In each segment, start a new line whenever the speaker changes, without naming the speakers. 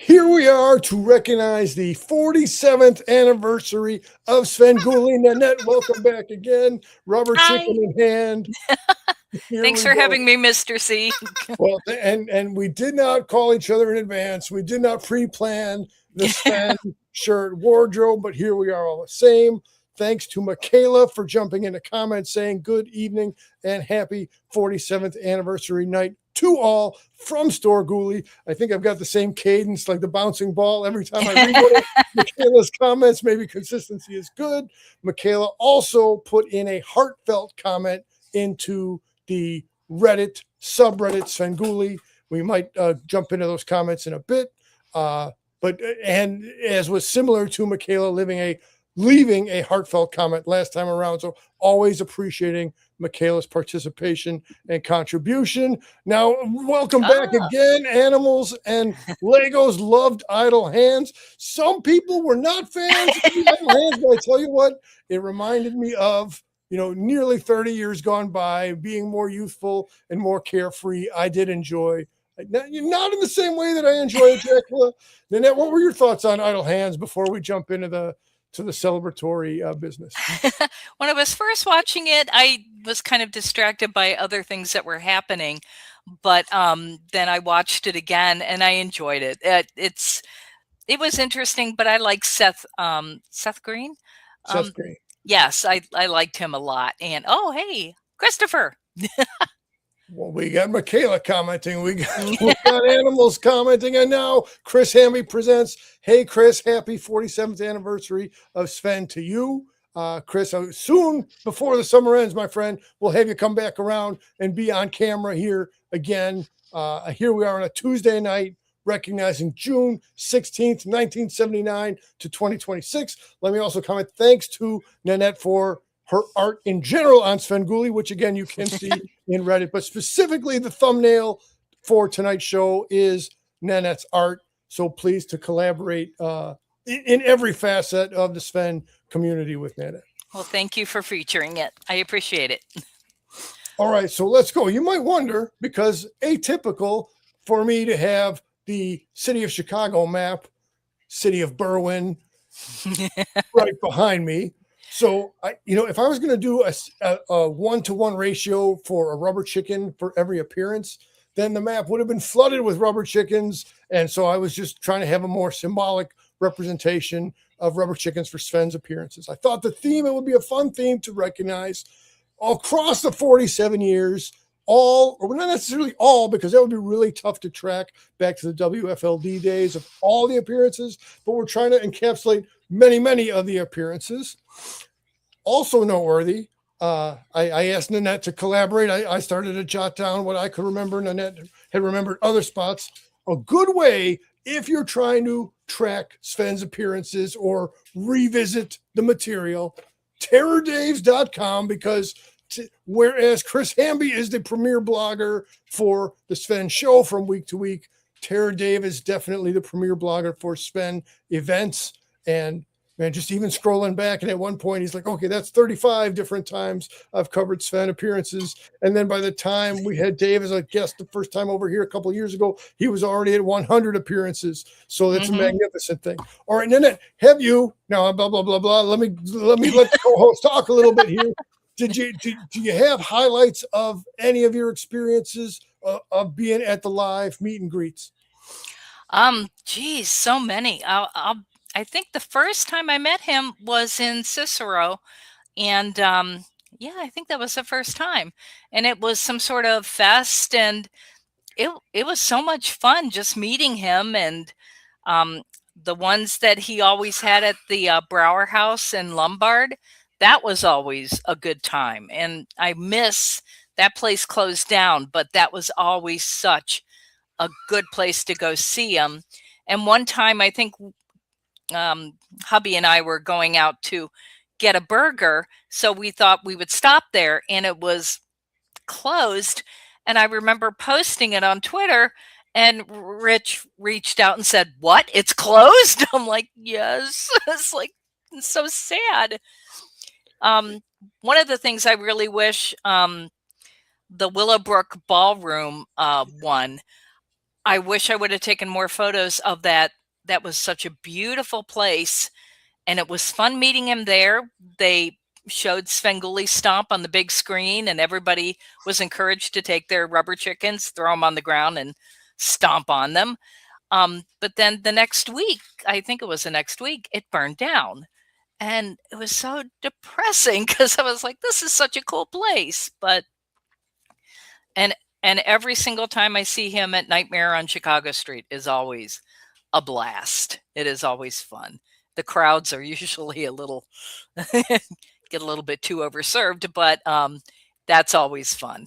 Here we are to recognize the 47th anniversary of Svengoolie. Nanette, welcome back again. Rubber chicken
Hi.
in hand. Here
Thanks
we
for
go.
having me, Mr. C.
Well, and we did not call each other in advance. We did not pre-plan the Sven shirt wardrobe, but here we are all the same. Thanks to Michaela for jumping in the comments saying good evening and happy 47th anniversary night to all from Svengoolie. I think I've got the same cadence like the bouncing ball every time I read one of Michaela's comments. Maybe consistency is good. Michaela also put in a heartfelt comment into the Reddit subreddit Svengoolie. We might jump into those comments in a bit. But as was similar to Michaela leaving a heartfelt comment last time around. So always appreciating Michaela's participation and contribution. Now, welcome back
Ah.
again, animals and Legos loved idle hands. Some people were not fans of the idle hands, but I tell you what, it reminded me of nearly 30 years gone by, being more youthful and more carefree. I did enjoy, not in the same way that I enjoy it, Dracula. Nanette, what were your thoughts on idle hands before we jump into the celebratory business?
When I was first watching it, I was kind of distracted by other things that were happening, but then I watched it again and I enjoyed it. It was interesting, but I like Seth Green.
Seth
Um,
Green.
yes, I liked him a lot. And oh, hey, Christopher.
Well, we got Michaela commenting. We got animals commenting. And now Chris Hamby presents, hey, Chris, happy 47th anniversary of Sven to you. Chris, soon before the summer ends, my friend, we'll have you come back around and be on camera here again. Here we are on a Tuesday night, recognizing June 16th, 1979 to 2026. Let me also comment, thanks to Nanette for her art in general on Svengoolie, which again you can see in Reddit, but specifically the thumbnail for tonight's show is Nanette's art. So pleased to collaborate in every facet of the Sven community with Nanette.
Well, thank you for featuring it. I appreciate it.
All right, so let's go. You might wonder, because atypical for me to have the city of Chicago map, city of Berwyn, right behind me. So if I was going to do a 1-to-1 ratio for a rubber chicken for every appearance, then the map would have been flooded with rubber chickens. And so I was just trying to have a more symbolic representation of rubber chickens for Sven's appearances. I thought it would be a fun theme to recognize across the 47 years, or not necessarily all, because that would be really tough to track back to the WFLD days of all the appearances, but we're trying to encapsulate many of the appearances. Also noteworthy, I asked Nanette to collaborate. I started to jot down what I could remember. Nanette had remembered other spots. A good way, if you're trying to track Sven's appearances or revisit the material, terrordaves.com, because whereas Chris Hamby is the premier blogger for the Sven show from week to week, Terror Dave is definitely the premier blogger for Sven events. And man, just even scrolling back, and at one point he's like, okay, that's 35 different times I've covered Sven appearances. And then by the time we had Dave as a guest the first time over here a couple of years ago, he was already at 100 appearances. So that's a magnificent thing. All right, Nanette, have you now? Blah blah blah blah. Let me let the co-host talk a little bit here. Do you have highlights of any of your experiences of being at the live meet and greets?
Geez, so many. I think the first time I met him was in Cicero, and yeah, I think that was the first time, and it was some sort of fest, and it was so much fun just meeting him, and um, the ones that he always had at the Brower House in Lombard. That was always a good time, and I miss that place closed down, but that was always such a good place to go see him. And one time, I think hubby and I were going out to get a burger. So we thought we would stop there, and it was closed. And I remember posting it on Twitter, and Rich reached out and said, "What? It's closed?" I'm like, "Yes." It's like, it's so sad. Um, One of the things I really wish the Willowbrook Ballroom won. I wish I would have taken more photos of that. That was such a beautiful place, and it was fun meeting him there. They showed Svengoolie stomp on the big screen, and everybody was encouraged to take their rubber chickens, throw them on the ground, and stomp on them. But then the next week, I think it was the next week, it burned down. And it was so depressing because I was like, this is such a cool place. But and and every single time I see him at Nightmare on Chicago Street is always a blast. It is always fun. The crowds are usually a little get a little bit too overserved, but that's always fun.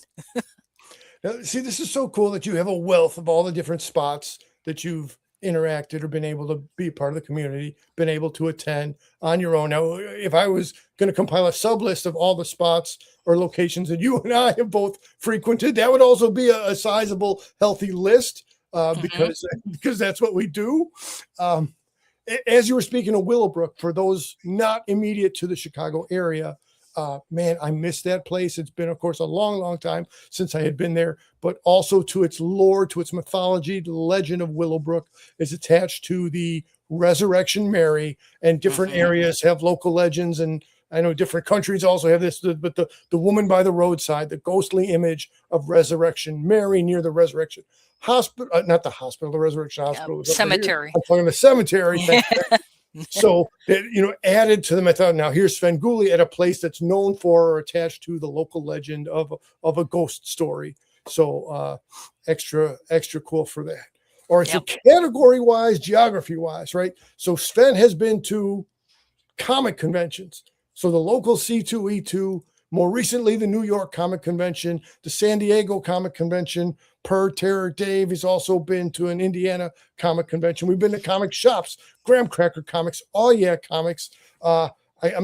Now, see, this is so cool that you have a wealth of all the different spots that you've interacted or been able to be part of the community, been able to attend on your own. Now, if I was going to compile a sub list of all the spots or locations that you and I have both frequented, that would also be a sizable, healthy list because that's what we do. As you were speaking of Willowbrook, for those not immediate to the Chicago area, man, I miss that place. It's been, of course, a long, long time since I had been there, but also to its lore, to its mythology. The legend of Willowbrook is attached to the Resurrection Mary, and different areas have local legends. And I know different countries also have this, but the woman by the roadside, the ghostly image of Resurrection Mary near the Resurrection Hospital, not the hospital, the Resurrection Hospital.
Cemetery.
I'm talking the cemetery. So, added to the method. Now, here's Svengoolie at a place that's known for or attached to the local legend of a ghost story. So, extra cool for that. All right. Yep. So, category wise, geography wise, right? So, Sven has been to comic conventions. So, the local C2E2, more recently, the New York Comic Convention, the San Diego Comic Convention, per Terror Dave. He's also been to an Indiana comic convention. We've been to comic shops, Graham Cracker Comics, Oh Yeah Comics. I'm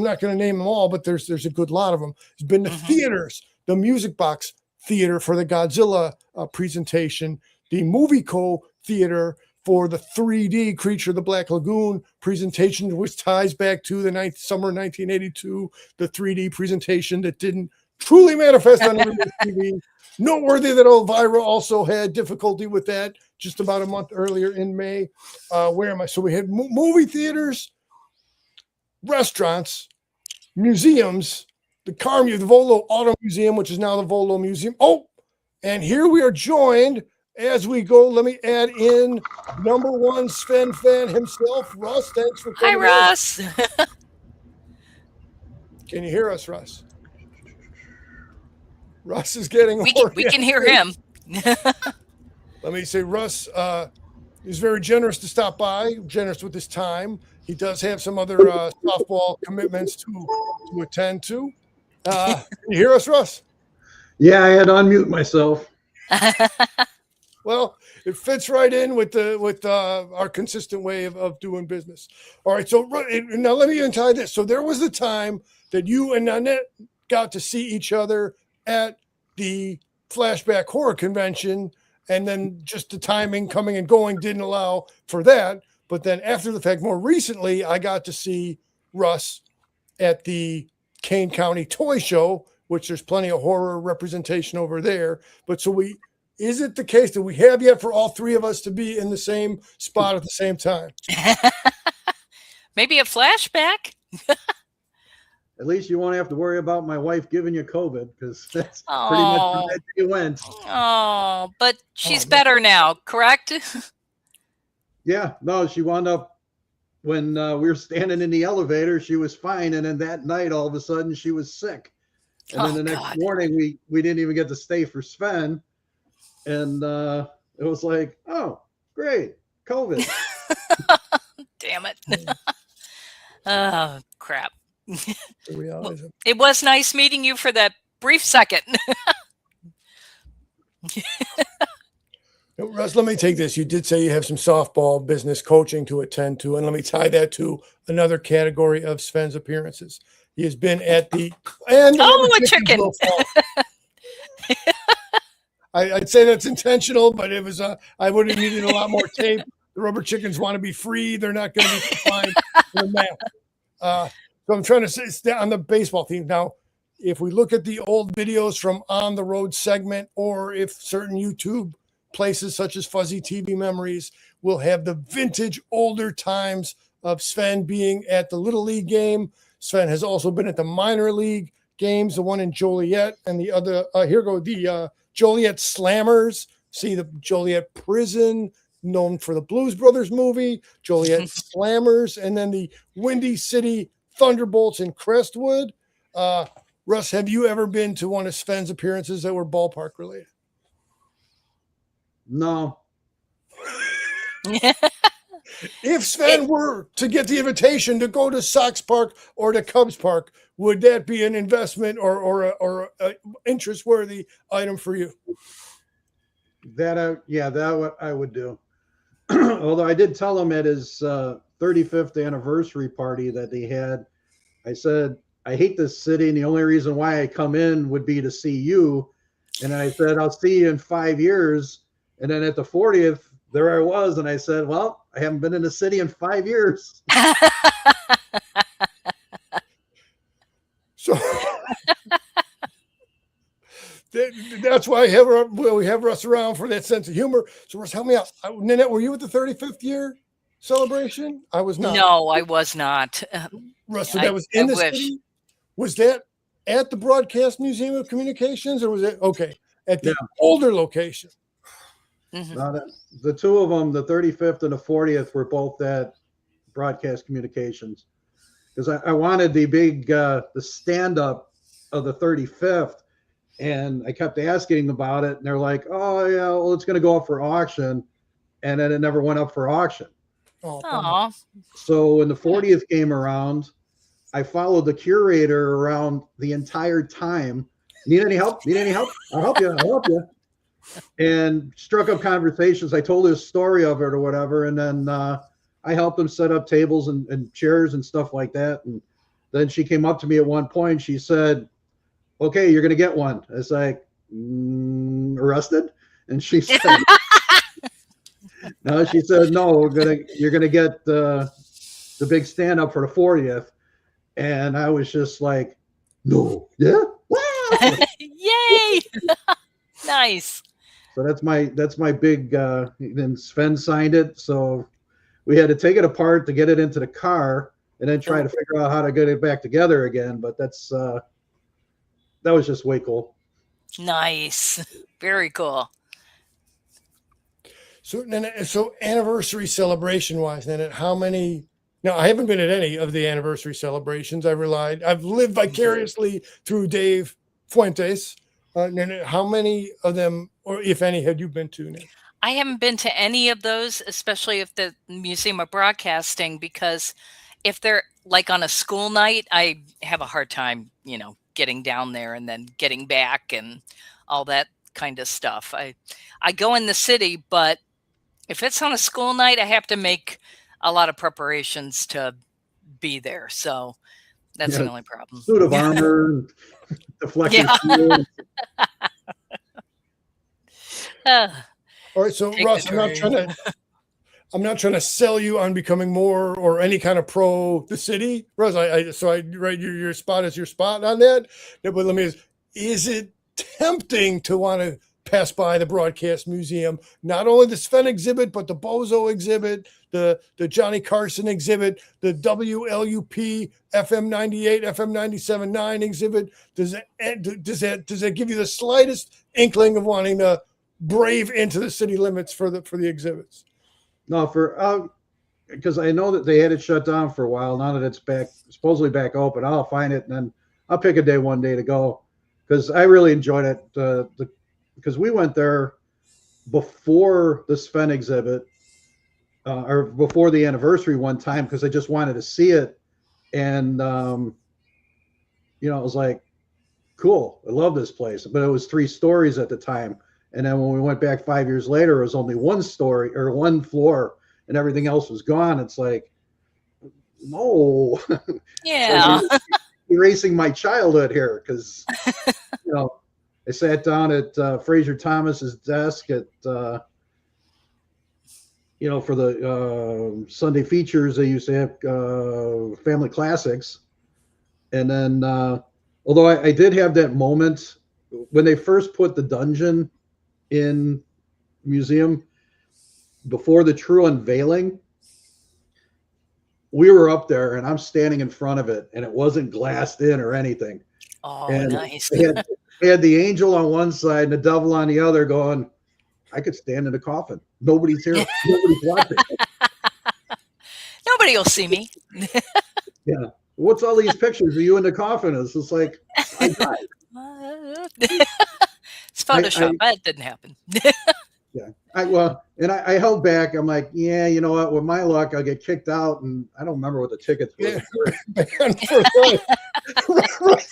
not going to name them all, but there's a good lot of them. He's been to theaters, the Music Box Theater for the Godzilla presentation, the Movie Co. Theater for the 3D Creature of the Black Lagoon presentation, which ties back to the summer 1982, the 3D presentation that didn't truly manifest on TV. Noteworthy that Elvira also had difficulty with that just about a month earlier in May. Where am I? So we had movie theaters, restaurants, museums, the Volo Auto Museum, which is now the Volo Museum. Oh, and here we are joined as we go. Let me add in number one Sven fan himself, Russ. Thanks for coming.
Hi, Russ.
Can you hear us, Russ? Russ is getting
we can hear him.
Let me say, Russ is very generous to stop by, generous with his time. He does have some other softball commitments to attend to. Can you hear us, Russ?
Yeah, I had to unmute myself.
Well, it fits right in with our consistent way of doing business. All right, so now let me untie this. So there was a time that you and Nanette got to see each other at the Flashback Horror Convention, and then just the timing coming and going didn't allow for that. But then after the fact, more recently, I got to see Russ at the Kane County Toy Show, which there's plenty of horror representation over there. But is it the case that we have yet for all three of us to be in the same spot at the same time?
Maybe a flashback.
At least you won't have to worry about my wife giving you COVID, because that's pretty much where you went.
Oh, but she's better now, correct?
Yeah, no, she wound up when we were standing in the elevator, she was fine. And then that night, all of a sudden, she was sick. And then the next morning, we didn't even get to stay for Sven. And it was like, oh, great, COVID.
Damn it. Oh, crap. Well, it was nice meeting you for that brief second.
Russ, let me take this. You did say you have some softball business coaching to attend to, and let me tie that to another category of Sven's appearances. He has been at the
a chicken.
I'd say that's intentional, but it was I would have needed a lot more tape. The rubber chickens want to be free; they're not going to be confined to the map. So I'm trying to say on the baseball team. Now, if we look at the old videos from On the Road segment, or if certain YouTube places such as Fuzzy TV Memories. We'll have the vintage older times of Sven being at the Little League game. Sven has also been at the minor league games, the one in Joliet and the other, the Joliet Slammers. See the Joliet Prison, known for the Blues Brothers movie, Joliet Slammers, and then the Windy City Thunderbolts in Crestwood. Russ, have you ever been to one of Sven's appearances that were ballpark related?
No.
If Sven were to get the invitation to go to Sox Park or to Cubs Park, would that be an investment or a interest-worthy item for you?
That I would do. Although I did tell him at his 35th anniversary party that he had, I said, I hate this city, and the only reason why I come in would be to see you. And I said, I'll see you in 5 years. And then at the 40th, there I was, and I said, well, I haven't been in the city in 5 years.
So that's why we have Russ around for that sense of humor. So Russ, help me out. Nanette, were you at the 35th year celebration? I was not.
No, I was not.
Russ, so that was in the city? Was that at the Broadcast Museum of Communications, or was it at the older location?
Mm-hmm.
The two of them, the 35th and the 40th, were both at Broadcast Communications, because I wanted the big the stand-up of the 35th, and I kept asking them about it, and they're like, oh yeah, well, it's going to go up for auction, and then it never went up for auction.
Oh.
So when the 40th came around, I followed the curator around the entire time. Need any help? I'll help you. And struck up conversations. I told her the story of it or whatever, and then I helped them set up tables and chairs and stuff like that. And then she came up to me at one point. She said, okay, you're going to get one. I was like, arrested? And she said, no, she said, no, you're going to get the big stand up for the 40th. And I was just like, no, yeah, wow.
Yay. Nice.
So that's my big, then Sven signed it. So we had to take it apart to get it into the car and then try to figure out how to get it back together again. But that was just way cool.
Nice. Very cool.
So anniversary celebration wise, then how many? Now, I haven't been at any of the anniversary celebrations. I've lived vicariously through Dave Fuentes. How many of them, or if any, had you been to now?
I haven't been to any of those, especially at the Museum of Broadcasting, because if they're like on a school night, I have a hard time, getting down there and then getting back and all that kind of stuff. I go in the city, but if it's on a school night, I have to make a lot of preparations to be there. So that's the only problem.
Suit of armor, deflector shield.
All right, so Russ, I'm not trying to sell you on becoming more or any kind of pro the city, Russ. Your spot is your spot on that. But let me ask, is it tempting to want to pass by the Broadcast Museum, not only the Sven exhibit, but the Bozo exhibit, the Johnny Carson exhibit, the WLUP FM 98, FM 97.9 exhibit? Does that give you the slightest inkling of wanting to brave into the city limits for the exhibits?
No, because I know that they had it shut down for a while. Now that it's supposedly back open, I'll find it and then I'll pick a day one day to go, because I really enjoyed it. Because we went there before the Sven exhibit, or before the anniversary one time, because I just wanted to see it. And, it was like, cool, I love this place. But it was 3 stories at the time. And then when we went back 5 years later, it was only 1 story or 1 floor and everything else was gone. It's like, no.
Yeah.
Like erasing my childhood here, because, I sat down at Fraser Thomas's desk at, for the Sunday features. They used to have Family Classics. And then, although I did have that moment when they first put the dungeon in museum, before the true unveiling, we were up there and I'm standing in front of it and it wasn't glassed in or anything.
Oh,
And
nice.
they had the angel on one side and the devil on the other going, I could stand in a coffin. Nobody's here. Nobody's watching.
Nobody will see me.
Yeah. What's all these pictures of you in the coffin? It's just like, I died.
It's Photoshop. That didn't happen.
Yeah. I held back. I'm like, yeah, you know what? With my luck, I'll get kicked out. And I don't remember what the tickets were.
Yeah, banned for life. Right,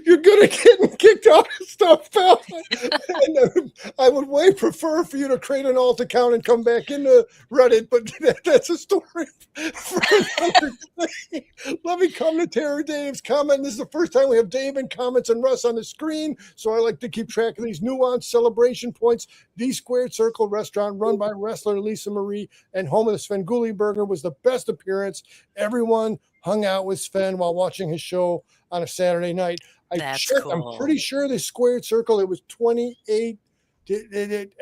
you're good at getting kicked out of stuff, pal. And I would way prefer for you to create an alt account and come back into Reddit, but that's a story for another day. Let me come to Terror Dave's comment. This is the first time we have Dave in comments and Russ on the screen, so I like to keep track of these nuanced celebration points. The Squared Circle restaurant, run by wrestler Lisa Marie and home of the Svengoolie burger, was the best appearance. Everyone hung out with Sven while watching his show on a Saturday night.
That's cool.
I'm pretty sure the Squared Circle, it was 28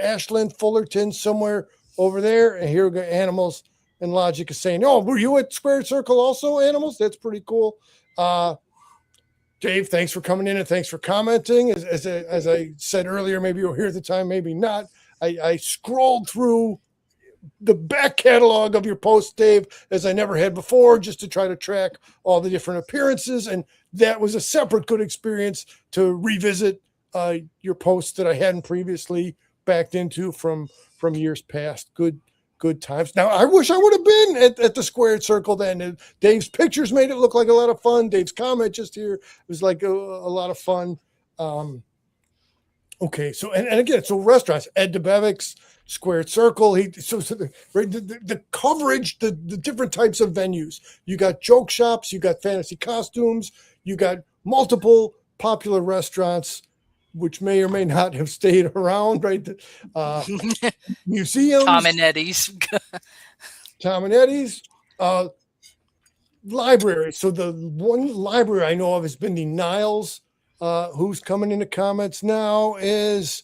Ashland, Fullerton, somewhere over there. And here we go. Animals and Logic is saying, oh, were you at Squared Circle also, Animals? That's pretty cool. Dave, thanks for coming in and thanks for commenting. As I said earlier, maybe you'll hear at the time, maybe not. I scrolled through the back catalog of your post, Dave, as I never had before, just to try to track all the different appearances. And that was a separate good experience to revisit your posts that I hadn't previously backed into from years past. Good times. Now, I wish I would have been at the Squared Circle then. Dave's pictures made it look like a lot of fun. Dave's comment just here was like a lot of fun. Okay, so and again, so restaurants, Ed DeBevick's Squared Circle. The coverage, the different types of venues. You got joke shops, you got fantasy costumes, you got multiple popular restaurants, which may or may not have stayed around, right? Museums,
Tom and Eddie's,
libraries. So the one library I know of has been the Niles. Who's coming into comments now is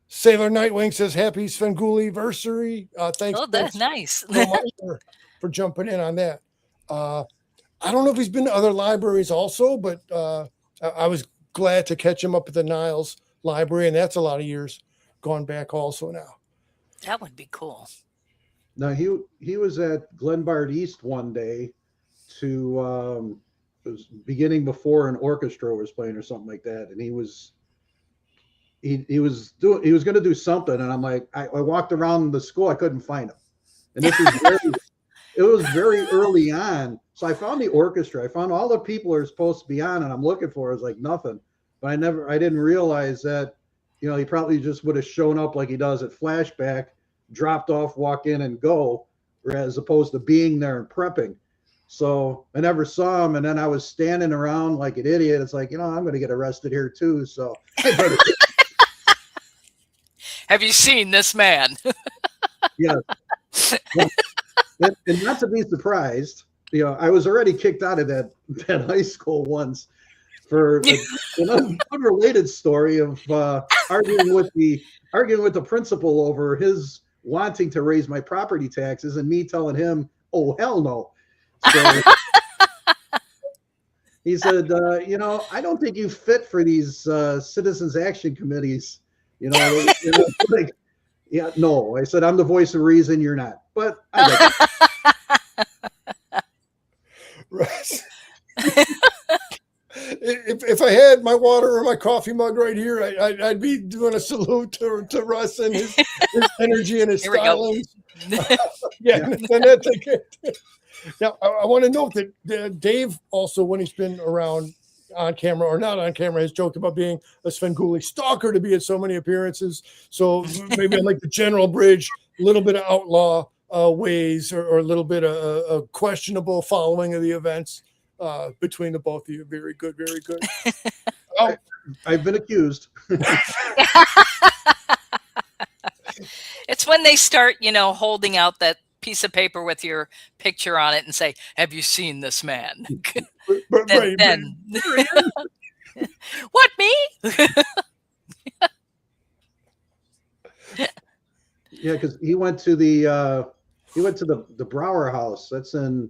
Sailor Nightwing says happy Svengoolie anniversary. Thanks.
Oh, that's nice.
So much for jumping in on that. I don't know if he's been to other libraries also, but I was glad to catch him up at the Niles library, and that's a lot of years gone back also now.
That would be cool.
Now he was at Glenbard East one day to it was beginning before an orchestra was playing or something like that, and he was going to do something, and I'm like, I walked around the school, I couldn't find him, and it was very early on, so I found the orchestra, I found all the people who are supposed to be on, and I'm looking for it was like nothing, but I didn't realize that, you know, he probably just would have shown up like he does at Flashback, dropped off, walk in, and go, as opposed to being there and prepping. So I never saw him, and then I was standing around like an idiot. It's like, you know, I'm going to get arrested here too. So
have you seen this man?
Yeah. And not to be surprised, you know, I was already kicked out of that high school once for an unrelated story of arguing with the principal over his wanting to raise my property taxes and me telling him, oh, hell no. So he said, you know, I don't think you fit for these citizens action committees. You know, like, yeah, no. I said, I'm the voice of reason. You're not. But I
if I had my water or my coffee mug right here, I'd be doing a salute to Russ and his energy and his styling. Yeah, and that's okay. Now, I want to note that Dave also, when he's been around on camera or not on camera, has joked about being a Svengoolie stalker to be at so many appearances. So maybe like the general bridge, a little bit of outlaw ways or a little bit of questionable following of the events between the both of you. Very good, very good.
I've been accused.
It's when they start, you know, holding out that piece of paper with your picture on it and say, have you seen this man? Then, what, me?
Yeah, because he went to the Brower House. That's in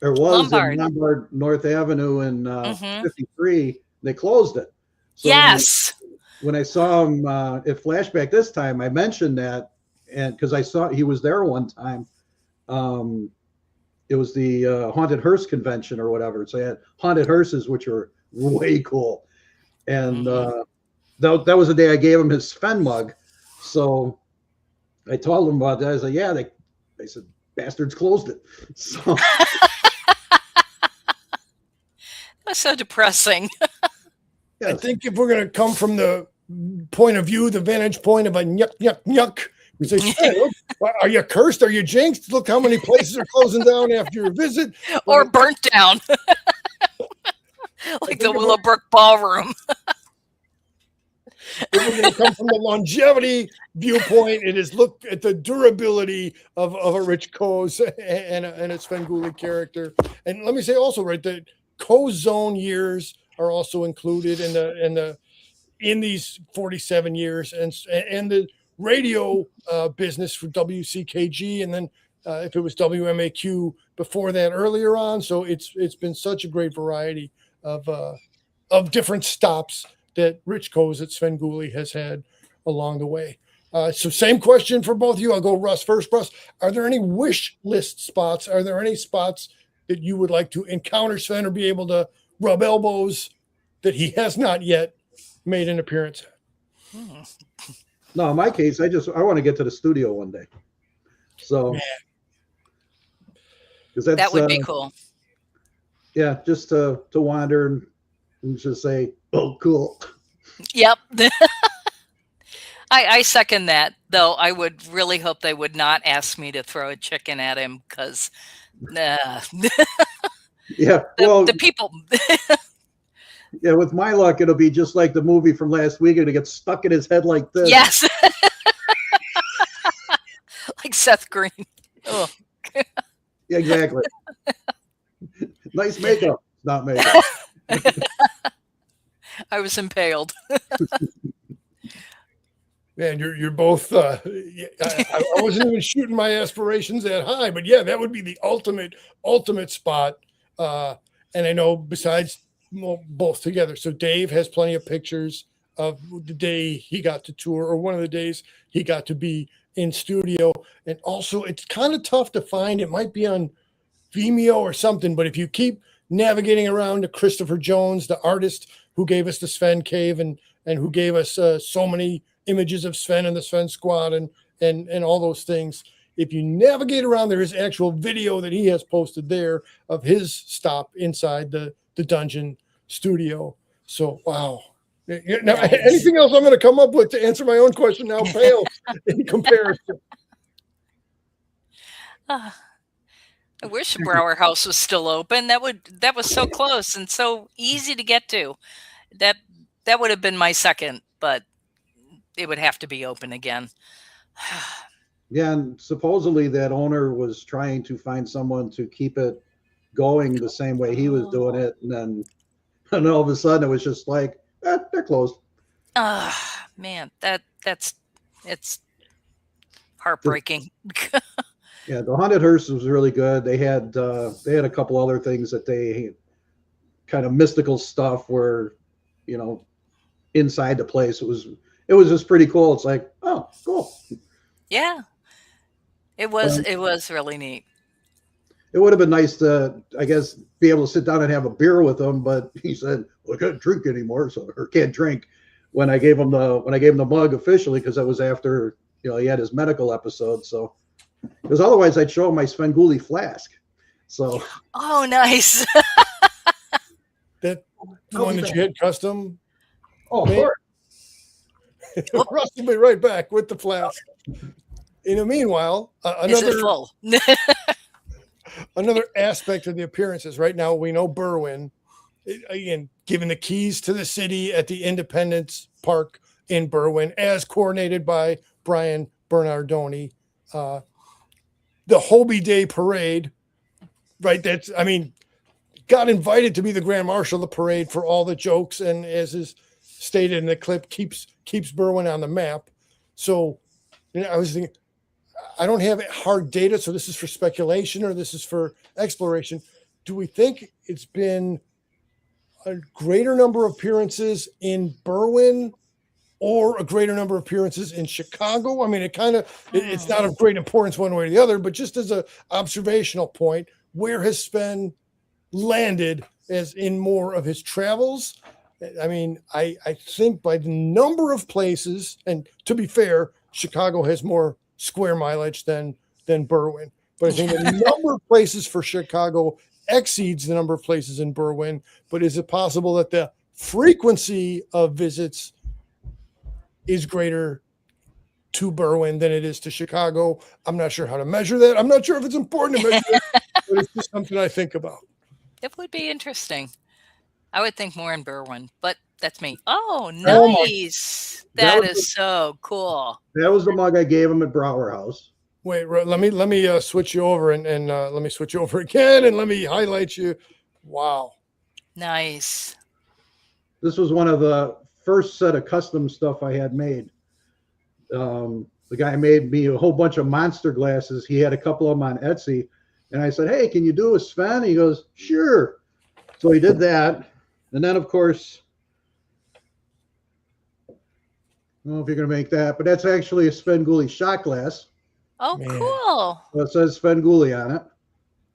There was in
Lombard.
Lombard North Avenue in
Mhm.
53. They closed it. So
Yes.
when I saw him at Flashback this time, I mentioned that, and because I saw he was there one time. It was the Haunted Hearse convention or whatever. So I had haunted hearses, which are way cool. And that was the day I gave him his Sven mug. So I told him about that. I said, yeah, they said, bastards closed it. So
That's so depressing.
I think if we're going to come from the point of view, the vantage point of a yuck, yuck, yuck, we say, hey, look, are you cursed? Are you jinxed? Look how many places are closing down after your visit.
Or burnt down. Like the Willowbrook Ballroom.
If we're going to come from the longevity viewpoint, it is look at the durability of a Rich Coase and a Svengoolie character. And let me say also, right, that Coase Zone years are also included in these 47 years, and the radio business for WCKG, and then if it was WMAQ before that earlier on. So it's been such a great variety of different stops that Rich Coase at Svengoolie has had along the way. So same question for both of you. I'll go Russ first. Russ, are there any wish list spots? Are there any spots that you would like to encounter Sven or be able to rub elbows that he has not yet made an appearance at?
No, in my case, I want to get to the studio one day. So because
that would be cool.
Yeah, just to wander and just say, "Oh, cool."
Yep. I second that, though. I would really hope they would not ask me to throw a chicken at him because,
Yeah,
the people.
Yeah, with my luck, it'll be just like the movie from last week. It'll get stuck in his head like this.
Yes. Like Seth Green. Oh.
Yeah, exactly. Nice makeup. Not makeup.
I was impaled.
Man, you're both. I wasn't even shooting my aspirations that high, but yeah, that would be the ultimate spot. And I know besides both together. So Dave has plenty of pictures of the day he got to tour, or one of the days he got to be in studio. And also, it's kind of tough to find. It might be on Vimeo or something, but if you keep navigating around to Christopher Jones, the artist who gave us the Sven Cave and who gave us so many images of Sven and the Sven Squad and all those things. If you navigate around, there is actual video that he has posted there of his stop inside the dungeon studio. So, wow. Now,
Nice.
Anything else I'm going to come up with to answer my own question now pales in comparison.
I wish the Brower House was still open. That was so close and so easy to get to. That would have been my second, but it would have to be open again.
Yeah, and supposedly that owner was trying to find someone to keep it going the same way he was doing it, and all of a sudden it was just like, they're closed.
Man, it's heartbreaking.
Yeah, the Haunted Hearse was really good. They had a couple other things that they kind of mystical stuff where, inside the place it was just pretty cool. It's like, oh, cool.
Yeah. It was really neat.
It would have been nice to, I guess, be able to sit down and have a beer with him, but he said, well, I can't drink anymore, or can't drink. When I gave him the mug officially, because that was after he had his medical episode. So, because otherwise I'd show him my Svengoolie flask. So.
Oh, nice.
That the one that you had custom.
Oh, of course.
Russ will be right back with the flask. In the meanwhile, another aspect of the appearances. Right now, we know Berwyn, again, given the keys to the city at the Independence Park in Berwyn, as coordinated by Brian Bernardoni. The Hobie Day Parade, right? Got invited to be the Grand Marshal of the parade for all the jokes, and as is stated in the clip, keeps Berwyn on the map. So, I was thinking, I don't have hard data, so this is for speculation or this is for exploration. Do we think it's been a greater number of appearances in Berwyn or a greater number of appearances in Chicago? I mean, it's not of great importance one way or the other, but just as an observational point, where has Sven landed as in more of his travels? I mean, I think by the number of places, and to be fair, Chicago has more square mileage than Berwyn, but I think the number of places for Chicago exceeds the number of places in Berwyn. But is it possible that the frequency of visits is greater to Berwyn than it is to Chicago? I'm not sure how to measure that. I'm not sure if it's important to measure it, but it's just something I think about.
It would be interesting. I would think more in Berwyn, but that's me. Oh, nice. That is so cool.
That was the mug I gave him at Brower House.
Wait, let me switch you over and let me switch you over again and let me highlight you. Wow.
Nice.
This was one of the first set of custom stuff I had made. The guy made me a whole bunch of monster glasses. He had a couple of them on Etsy. And I said, hey, can you do a Sven? He goes, sure. So he did that. And then, of course, I don't know if you're going to make that, but that's actually a Svengoolie shot glass.
Oh, man. Cool.
So it says Svengoolie on it.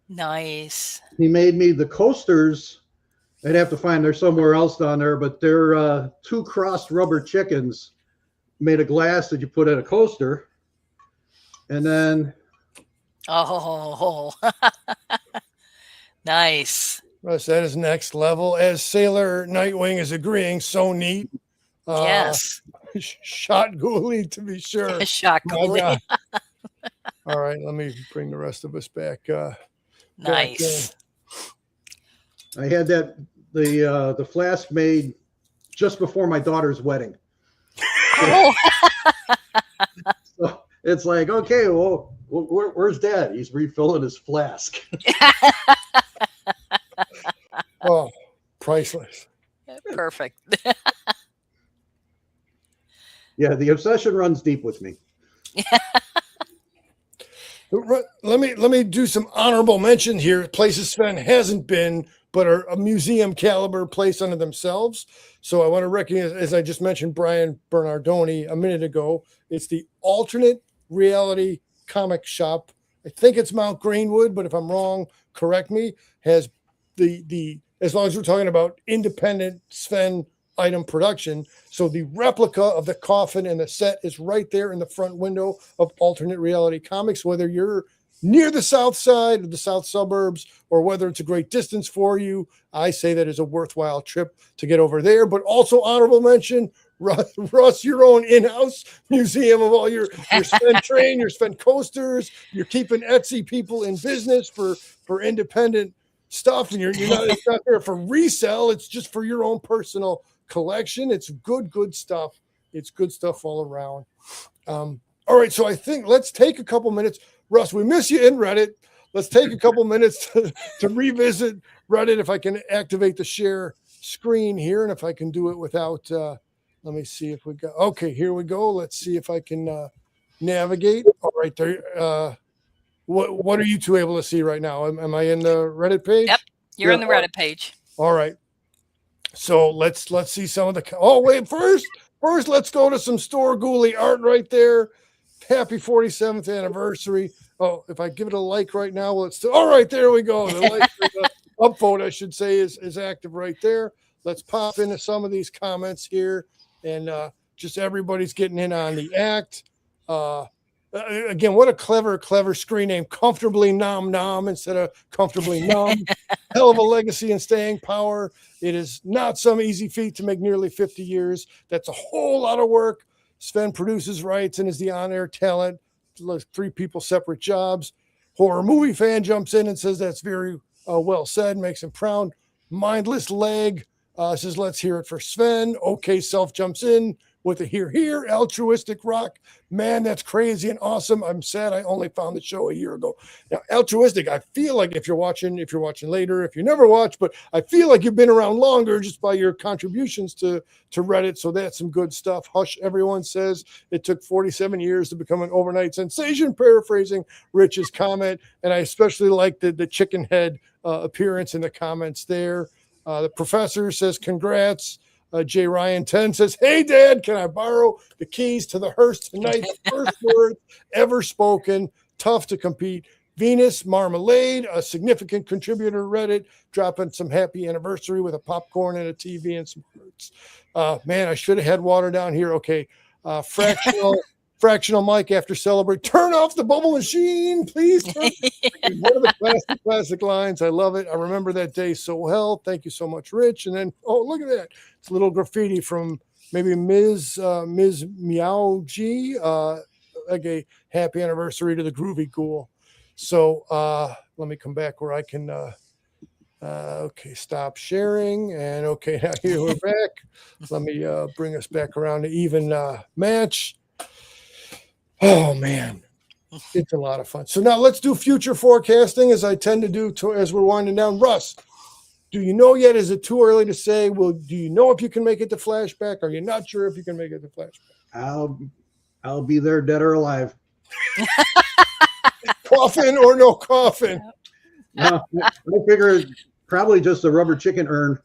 Nice.
He made me the coasters. I'd have to find, they're somewhere else down there, but they're 2 crossed rubber chickens made of glass that you put in a coaster. And then.
Oh, nice.
Russ, that is next level. As Sailor Nightwing is agreeing, so neat.
Yes.
Shot Ghoulie, to be sure.
Shot Ghoulie.
All right, let me bring the rest of us back.
Nice.
Back I had the flask made just before my daughter's wedding.
Oh.
So it's like, okay, well, where's Dad? He's refilling his flask.
Oh, priceless.
Perfect.
Yeah, the obsession runs deep with me.
Let me do some honorable mention here. Places Sven hasn't been, but are a museum caliber place unto themselves. So I want to recognize, as I just mentioned, Brian Bernardoni a minute ago. It's the Alternate Reality Comic Shop. I think it's Mount Greenwood, but if I'm wrong, correct me. Has the as long as we're talking about independent Sven item production. So the replica of the coffin and the set is right there in the front window of Alternate Reality Comics, whether you're near the south side of the south suburbs or whether it's a great distance for you. I say that is a worthwhile trip to get over there. But also honorable mention, Russ, your own in-house museum of all your Sven train, your Sven coasters. You're keeping Etsy people in business for independent stuff, and it's not there for resale. It's just for your own personal collection. It's good stuff. It's good stuff all around. All right, so I think let's take a couple minutes. Russ, we miss you in Reddit. Let's take a couple minutes to revisit Reddit. If I can activate the share screen here, and if I can do it without, let me see if we go. Okay, here we go. Let's see if I can navigate. All right, there. What are you two able to see right now? Am I in the Reddit page?
Yep, you're in the Reddit page.
All right. So let's see some of the. Oh wait, first let's go to some Svengoolie art right there. Happy 47th anniversary. Oh, if I give it a like right now, well, it's all right. There we go. The like, the upvote, I should say, is active right there. Let's pop into some of these comments here, and just everybody's getting in on the act. Again, what a clever screen name. Comfortably Nom Nom instead of Comfortably Numb. Hell of a legacy and staying power. It is not some easy feat to make nearly 50 years. That's a whole lot of work. Sven produces, writes, and is the on-air talent. 3 people, separate jobs. Horror movie fan jumps in and says that's very well said. Makes him proud. Mindless leg says, let's hear it for Sven. Okay, Self jumps in. with a here, altruistic rock. Man, that's crazy and awesome. I'm sad I only found the show a year ago. Now, altruistic, I feel like if you're watching later, if you never watch, but I feel like you've been around longer just by your contributions to Reddit. So that's some good stuff. Hush, everyone says it took 47 years to become an overnight sensation, paraphrasing Rich's comment. And I especially like the chicken head appearance in the comments there. The professor says, congrats. J. Ryan 10 says, hey, Dad, can I borrow the keys to the hearse tonight? The first words ever spoken. Tough to compete. Venus Marmalade, a significant contributor to Reddit, dropping some happy anniversary with a popcorn and a TV and some fruits. Man, I should have had water down here. Okay. Fractional Mike after celebrate. Turn off the bubble machine, please. One of the classic lines. I love it. I remember that day so well. Thank you so much, Rich. And then, oh, look at that. It's a little graffiti from maybe Ms. Meow G. Like a happy anniversary to the Groovy Ghoul. So let me come back where I can. Okay, stop sharing. And okay, now here we're back. Let me bring us back around to even match. Oh, man, it's a lot of fun. So now let's do future forecasting as I tend to do as we're winding down. Russ, do you know yet? Is it too early to say? Well, do you know if you can make it to flashback? Are you not sure if you can make it to flashback?
I'll be there dead or alive.
Coffin or no coffin?
No, I figure probably just a rubber chicken urn.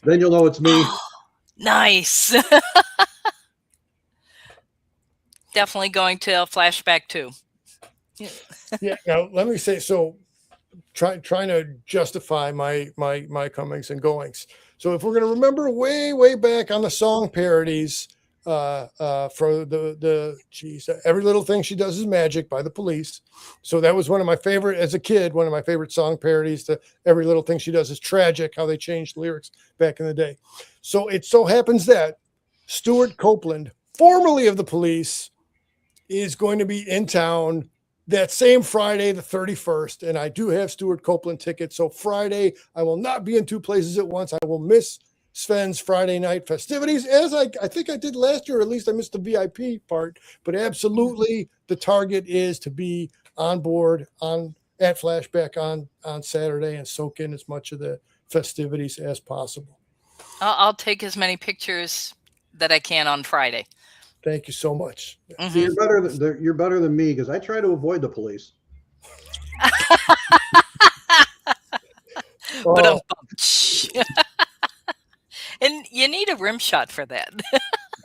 Then you'll know it's me.
Nice. Definitely going to a flashback too.
Yeah. Now let me say, so trying to justify my comings and goings. So if we're going to remember way back on the song parodies for the Every Little Thing She Does Is Magic by the Police. So that was one of my favorite as a kid. One of my favorite song parodies to Every Little Thing She Does Is Tragic. How they changed the lyrics back in the day. So it so happens that Stuart Copeland, formerly of the Police, is going to be in town that same Friday, the 31st. And I do have Stuart Copeland tickets. So Friday, I will not be in two places at once. I will miss Sven's Friday night festivities, as I think I did last year, or at least I missed the VIP part. But absolutely, the target is to be on board at Flashback on Saturday and soak in as much of the festivities as possible.
I'll take as many pictures that I can on Friday.
Thank you so much.
Mm-hmm.
See, you're better than me because I try to avoid the police.
But and you need a rim shot for that.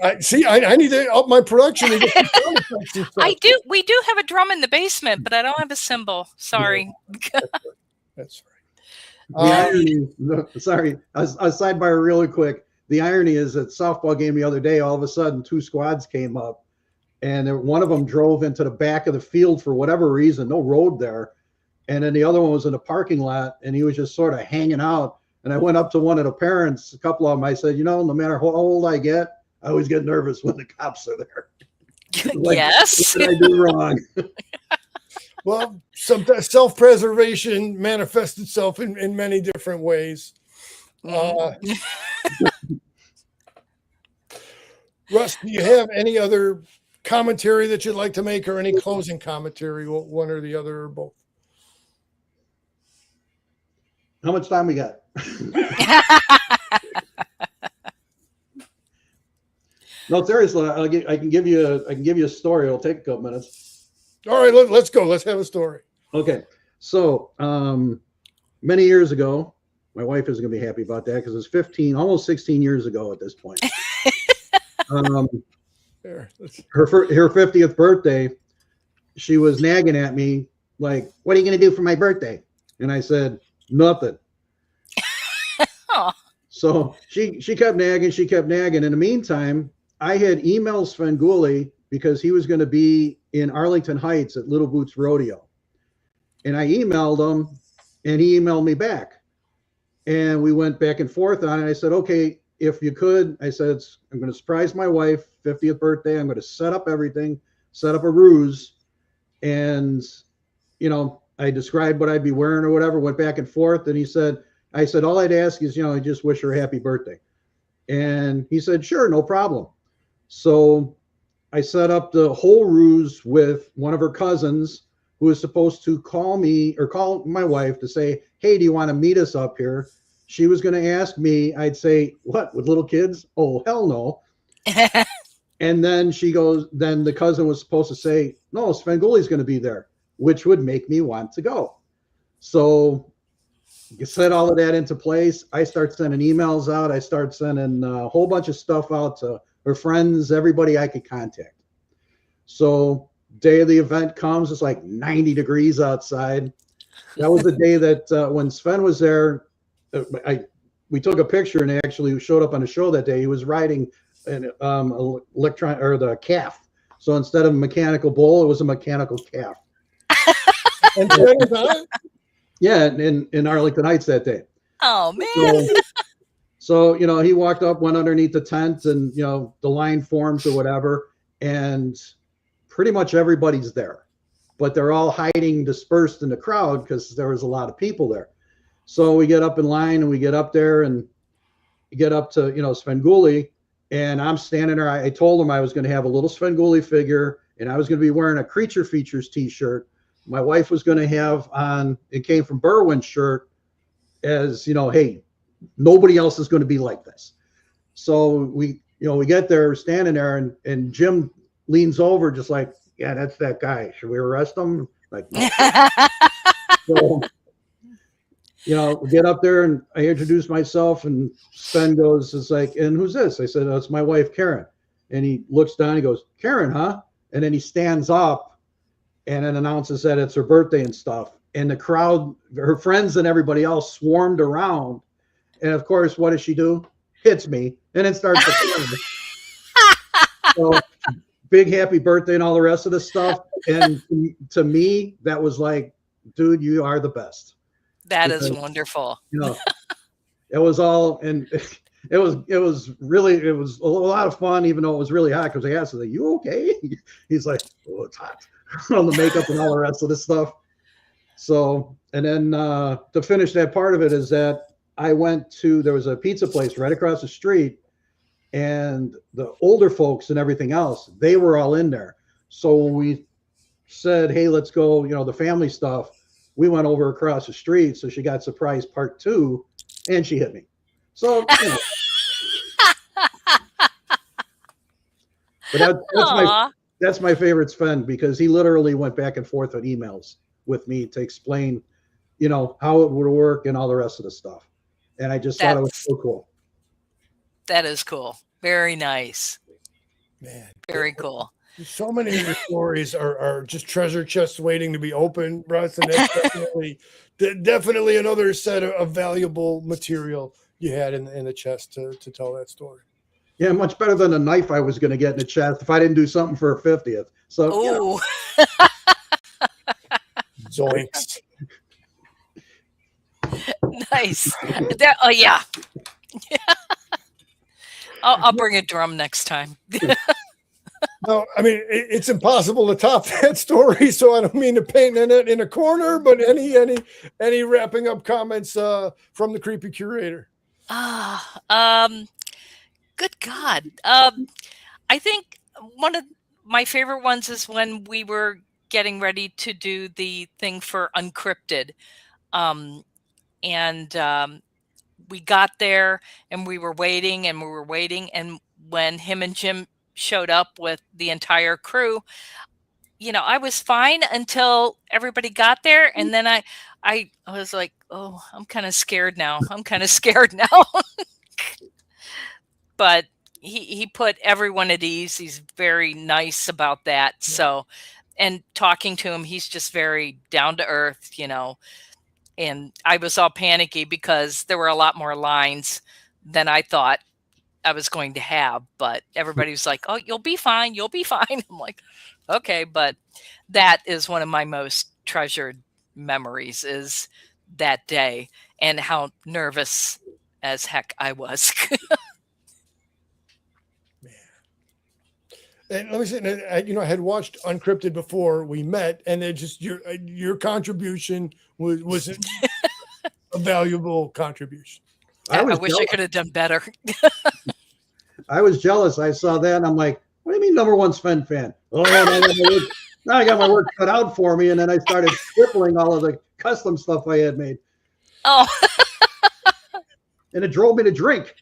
I need to up my production. And
I do. We do have a drum in the basement, but I don't have a cymbal. Sorry.
Yeah, that's right.
Sorry, a sidebar really quick. The irony is that softball game the other day, all of a sudden, two squads came up, and one of them drove into the back of the field for whatever reason, no road there. And then the other one was in the parking lot, and he was just sort of hanging out. And I went up to one of the parents, a couple of them. I said, no matter how old I get, I always get nervous when the cops are there. Like,
yes.
what did I do wrong?
Well, some self-preservation manifests itself in many different ways. Russ, do you have any other commentary that you'd like to make, or any closing commentary, one or the other, or both?
How much time we got? No, seriously, I can give you a story. It'll take a couple minutes.
All right, let's go. Let's have a story.
Okay, so many years ago, my wife isn't going to be happy about that because it's almost 16 years ago at this point. Her 50th birthday, she was nagging at me like, "What are you going to do for my birthday?" And I said, "Nothing." So she kept nagging. In the meantime, I had emailed Svengoolie because he was going to be in Arlington Heights at Little Boots Rodeo. And I emailed him, and he emailed me back. And we went back and forth on it. I said, okay, if you could, I said, I'm going to surprise my wife, 50th birthday. I'm going to set up everything, set up a ruse. And, I described what I'd be wearing or whatever, went back and forth. And I said, all I'd ask is, I just wish her a happy birthday. And he said, sure, no problem. So I set up the whole ruse with one of her cousins who was supposed to call me or call my wife to say, hey, do you want to meet us up here? She was going to ask me. I'd say, what, with little kids? Oh, hell no. And then she goes, then the cousin was supposed to say, no, Svengoolie's going to be there, which would make me want to go. So you set all of that into place. I start sending emails out. I start sending a whole bunch of stuff out to her friends, everybody I could contact. So day of the event comes, it's like 90 degrees outside. That was the day that when Sven was there, we took a picture and actually showed up on the show that day. He was riding an electron or the calf. So instead of a mechanical bull, it was a mechanical calf.
And Sven was on it?
Yeah, in Arlington Heights that day.
Oh man.
So, you know, he walked up, went underneath the tent, and, you know, the line forms or whatever, and pretty much everybody's there. But they're all hiding dispersed in the crowd because there was a lot of people there. So we get up in line and we get up there and get up to, you know, Svengoolie, and I'm standing there. I told him I was going to have a little Svengoolie figure, and I was going to be wearing a Creature Features t-shirt. My wife was going to have on, it came from Berwyn's shirt as, you know, hey, nobody else is going to be like this. So we get there, we're standing there, and Jim leans over just like, yeah, that's that guy. Should we arrest him? Like, no. So, you know, we get up there and I introduce myself, and Sven goes, it's like, and who's this? I said, oh, it's my wife, Karen. And he looks down, he goes, Karen, huh? And then he stands up and then announces that it's her birthday and stuff. And the crowd, her friends and everybody else swarmed around. And of course, what does she do? Hits me and then starts to play. So big happy birthday and all the rest of the stuff. And to me, that was like, dude, you are the best.
That is wonderful.
You know, it was all, and it was really a lot of fun, even though it was really hot, because I asked him, are you okay? He's like, oh, it's hot. On the makeup and all the rest of this stuff. So, and then to finish that part of it is that I went to, there was a pizza place right across the street, and the older folks and everything else, they were all in there. So when we said, hey, let's go, you know, the family stuff, we went over across the street. So she got surprised part 2, and she hit me. So, you know. But that's my favorite Sven, because he literally went back and forth on emails with me to explain, you know, how it would work and all the rest of the stuff. And I just thought it was so cool.
That is cool. Very nice.
Man.
Very cool.
So many of your stories are just treasure chests waiting to be opened, Russ. And that's definitely another set of valuable material you had in the chest to tell that story.
Yeah, much better than a knife I was going to get in the chest if I didn't do something for her 50th. So, you know.
Zoinks.
Nice. Oh, yeah. I'll bring a drum next time.
No, I mean, it's impossible to top that story, so I don't mean to paint it in a corner, but any wrapping up comments from the creepy curator?
Good God. I think one of my favorite ones is when we were getting ready to do the thing for Uncrypted. We got there and we were waiting. And when him and Jim showed up with the entire crew, you know, I was fine until everybody got there. And then I was like, oh, I'm kind of scared now. But he put everyone at ease. He's very nice about that. So, and talking to him, he's just very down to earth, you know. And I was all panicky because there were a lot more lines than I thought I was going to have. But everybody was like, oh, you'll be fine. I'm like, okay. But that is one of my most treasured memories, is that day and how nervous as heck I was.
And let me say, you know, I had watched Uncrypted before we met, and it just your contribution was a valuable contribution.
I wish I could have done better.
I was jealous. I saw that and I'm like, what do you mean #1 Sven fan? Oh, now I got my work cut out for me. And then I started crippling all of the custom stuff I had made.
Oh.
And it drove me to drink.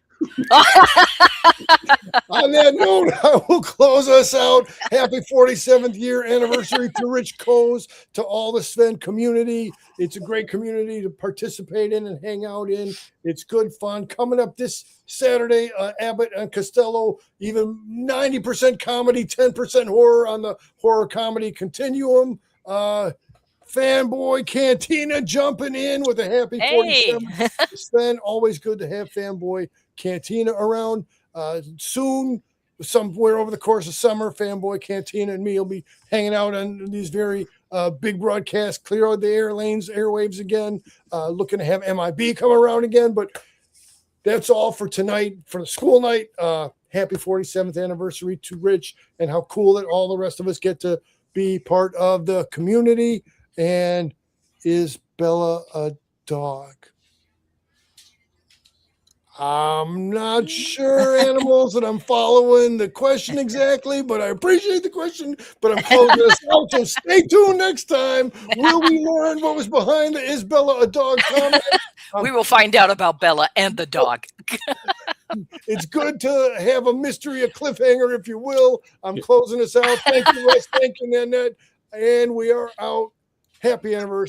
On that note, I will close us out. Happy 47th year anniversary to Rich Coes, to all the Sven community. It's a great community to participate in and hang out in. It's good fun. Coming up this Saturday, Abbott and Costello, even 90% comedy, 10% horror on the horror comedy continuum. Fanboy Cantina jumping in with a happy 47th. Sven, always good to have Fanboy Cantina around. Soon, somewhere over the course of summer, Fanboy Cantina and me will be hanging out on these very big broadcasts, clear out the airwaves again, looking to have MIB come around again. But that's all for tonight, for the school night. Happy 47th anniversary to Rich, and how cool that all the rest of us get to be part of the community. And is Bella a dog? I'm not sure, animals, that I'm following the question exactly, but I appreciate the question. But I'm closing this out, so stay tuned next time. Will we learn what was behind the "Is Bella a dog" comment?
We will find out about Bella and the dog.
It's good to have a mystery, a cliffhanger, if you will. I'm closing this out. Thank you, Wes. Thank you, Nanette. And we are out. Happy anniversary.